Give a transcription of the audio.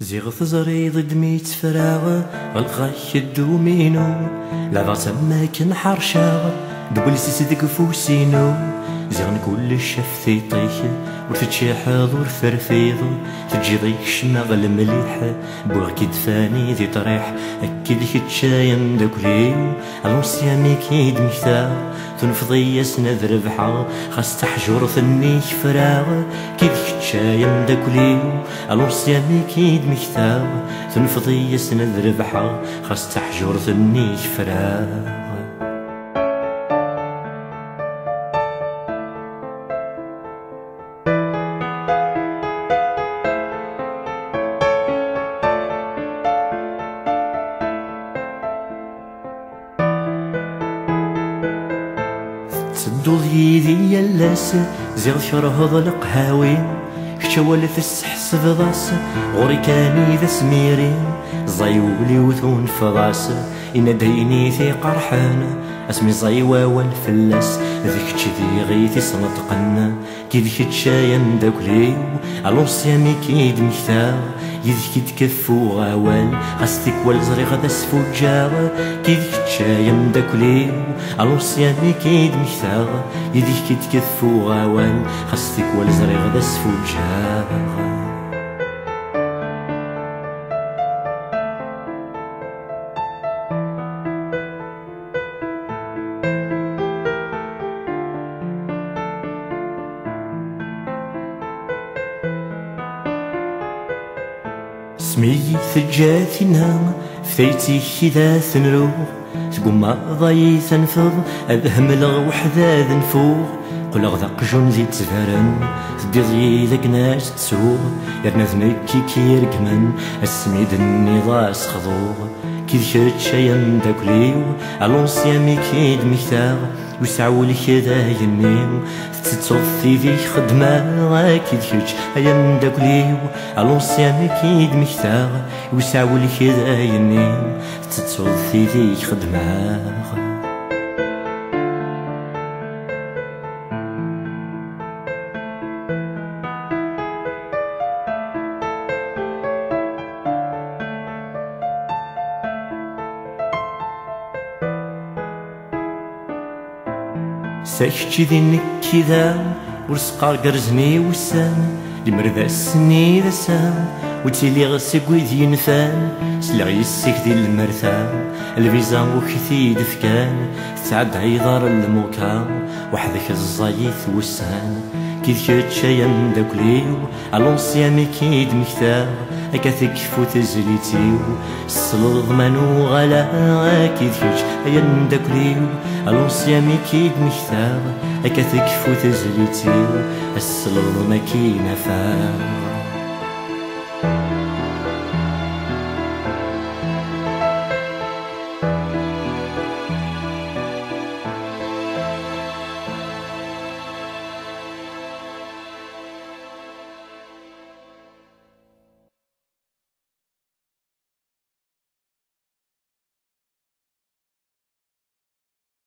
زيغ تزري ضد ميت فراغ غلقاك الدومينو لعبا تما كان حرشاغ دبل سيسدك فوسينو زيغن كل شفتي طيح ورتتشي حاضر فرفيض تجي ضيك شماغ المليح بوغ كدفاني ذي طريح اكيد كتشاين داكليو الوصيامي كيد مكتاغ تنفضي يسند ربحا خاص تحجر ثنيك فراغ كيد كتشاين داكليو الوصيامي كيد مكتاغ تنفضي يسند ربحا خاص تحجر ثنيك فراغ. تدو يدي يلاس زيغ شرهض القهاوين كتشوال تسحس بضاس غوري كاني ذا سميرين زيولي وثون فضاس إن ديني في قرحان اسمي زيوا والفلاس ذيك تشذي غيثي سنطقنا كيدك تشاين داكليو الوصيامي كيد مكتاغ يذيك تكفو غوال خاصتك والزريغ ذا سفوجاغ كيدك تشاين داكليو الوصيامي كيد مكتاغ يذيك تكفو غوال خاصتك والزريغ ذا سفوجاغ. سمي ثجاتي نام فيتي كذا ثنروغ تقوم ضي تنفض أذهم الغوح ذا ذنفوغ قل غذاق جون زيد تفارن تدي ذاك ناس تسوغ يرنا ذنكي كيركمن السميد النضاس خضوغ كي ذكرت شاين داكليو الونسيامي كيد مكتاغ وسعولي كذا ينيو تتصوفي ذي خدمة كي ذكرت أيام داكليو الونسيامي كيد مكتاغ وسعولي كذا ينيو تتصوفي ذي خدمة. ساكتشي ذي كذا ورسقا قرزني وسام لمرذا السني ذا سام وتيلي غسق وذي نفان سلغي السيك ذي المرثام الفيزا وكثي دفكان تعد عيضار الموكا وحدك الزايث وسان كي ذكرت شاين داكليو الونسيامي كيد مكتاغ أكاثك فوت زليتيو الصلوض مانو غلا كي ذكرت أيام داكليو الونسيامي كيد مكتاغ أكاثك فوت زليتيو الصلوض ما كي نفاغ.